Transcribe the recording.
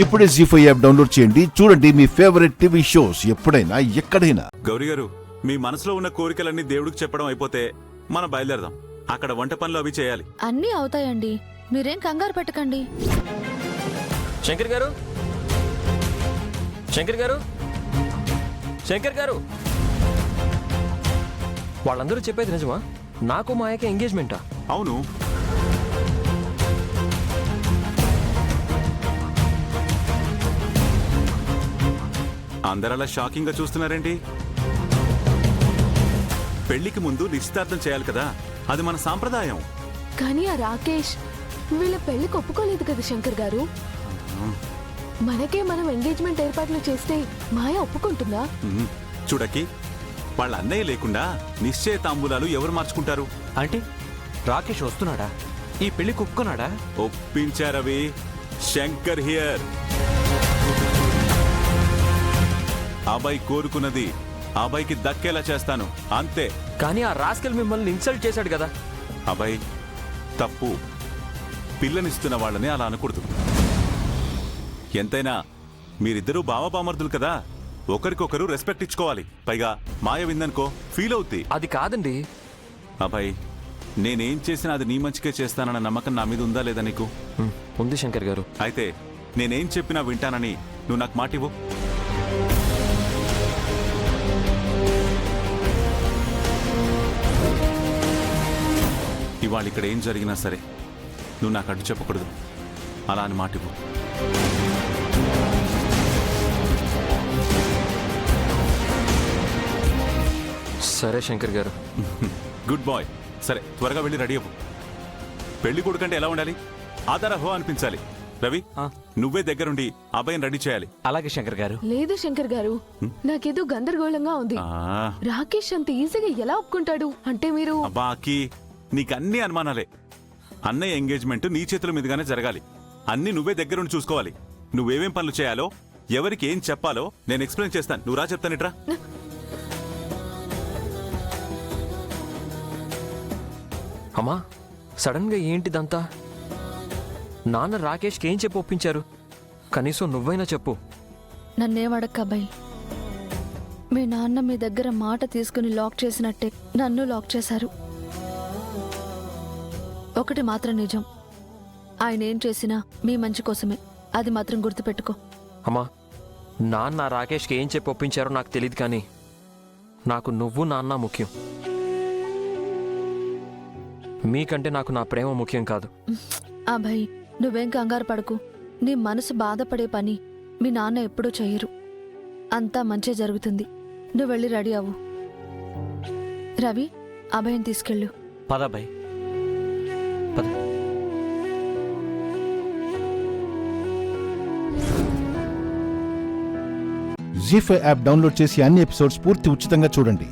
ఇప్పుడే జీ5 app download చేయండి. చూడండి మీ ఫేవరెట్ టీవీ షోస్ ఎప్పుడైనా ఎక్కడైనా. గౌరీ గారు, మీ మనసులో ఉన్న కోరికలన్నీ దేవుడికి చెప్పడం అయిపోతే మనం బయలుదేరదాం. అక్కడ వంట పనులు అవి చేయాలి. అన్నీ అవుతాయండి, మీరేం కంగారు పెట్టకండి. శంకర్ గారు, శంకర్ గారు, శంకర్ గారు, వాళ్ళందరూ చెప్పేది నిజమా? నాకు మాయకి ఎంగేజ్మెంటా? అవును. అందరలా షాకింగ్ గా చూస్తున్నారేంటి? పెళ్లికి ముందు నిశ్చితార్థం చేయాలి కదా, అది మన సాంప్రదాయం. కానీ ఆ రాకేష్ వీళ్ళ పెళ్లికి ఒప్పుకోలేదు కదా శంకర్ గారు. మనకే మనం ఎంగేజ్మెంట్ ఏర్పాట్లు చేస్తే మాయ ఒప్పుకుంటుందా? చూడకి, వాళ్ళ అన్నయ్య లేకుండా నిశ్చయ తాంబూలాలు ఎవరు మార్చుకుంటారు? అంటే రాకేష్ వస్తున్నాడా? ఈ పెళ్లి ఒప్పుకున్నాడా? ఒప్పించారవి. శంకర్ హియర్. అబ్బాయి కోరుకున్నది అబ్బాయికి దక్కేలా చేస్తాను, అంతే. కానీ ఆ రాస్కెల్ మిమ్మల్ని ఇన్సల్ట్ చేశాడు కదా. అబ్బాయి తప్పు. పిల్లనిస్తున్న వాళ్ళని అలా అనకూడదు. ఎంతైనా మీరిద్దరూ బావబామర్దులు కదా, ఒకరికొకరు రెస్పెక్ట్ ఇచ్చుకోవాలి. పైగా మాయ విందనుకో ఫీల్ అవుద్ది. అది కాదండి. అబ్బాయి, నేనేం చేసినా అది నీ మంచికే చేస్తానన్న నమ్మకం నా మీద ఉందా లేదా నీకు? ఉంది శంకర్ గారు. అయితే నేనేం చెప్పినా వింటానని నువ్వు నాకు మాటివ్వు. ఇవాళ ఇక్కడ ఏం జరిగినా సరే నువ్వు నాకు అడ్డు చెప్పకూడదు, అలా అని మాటివ్వు. సరే శంకర్ గారు. Good boy. సరే, త్వరగా వెళ్ళి రెడీ అవ్వు. పెళ్లి కొడుకంటే ఎలా ఉండాలి? ఆధారహో అనిపించాలి. రవి, నువ్వే దగ్గరుండి అబ్బాయిని రెడీ చేయాలి. అలాగే శంకర్ గారు. లేదు శంకర్ గారు, నాకేదో గందరగోళంగా ఉంది. రాకేష్ అంత ఈజీగా ఎలా ఒప్పుకుంటాడు? అంటే మీరు... అబ్బాకి, నీకన్నీ అనుమానాలే. అన్నయ్య ఎంగేజ్మెంట్ నీ చేతుల మీదుగానే జరగాలి. అన్నీ నువ్వే దగ్గరుండి చూసుకోవాలి. నువ్వేమేం పనులు చేయాలో, ఎవరికి ఏం చెప్పాలో నేను ఎక్స్ప్లెయిన్ చేస్తాను. నువ్వు రా, చెప్తానిట్రా. అమ్మా, సడన్ గా ఏంటిదంతా? నాన్న రాకేష్కి ఏం చెప్పి ఒప్పించారు? కనీసం నువ్వైనా చెప్పు. నన్నేమడక్కబ్బాయి, మీ నాన్న మీ దగ్గర మాట తీసుకుని లాక్ చేసినట్టే నన్ను లాక్ చేశారు. ఒకటి మాత్రం నిజం, ఆయన ఏం చేసినా మీ మంచి కోసమే. అది మాత్రం గుర్తుపెట్టుకో. అమ్మా, నాన్న రాకేష్కి ఏం చెప్పి ఒప్పించారో నాకు తెలియదు, కానీ నాకు నువ్వు నాన్న ముఖ్యం. మీకంటే నాకు నా ప్రేమ ముఖ్యం కాదు. అబ్బాయి, నువ్వేం కంగారు పడకు. నీ మనసు బాధపడే పని మీ నాన్న ఎప్పుడూ చెయ్యరు. అంతా మంచి జరుగుతుంది. నువ్వు వెళ్ళి రెడీ అవ్వు. రవి, అభయం తీసుకెళ్ళు. పదబ్బాయి, పద. జీ5 యాప్ డౌన్లోడ్ చేసి అన్ని ఎపిసోడ్స్ పూర్తి ఉచితంగా చూడండి.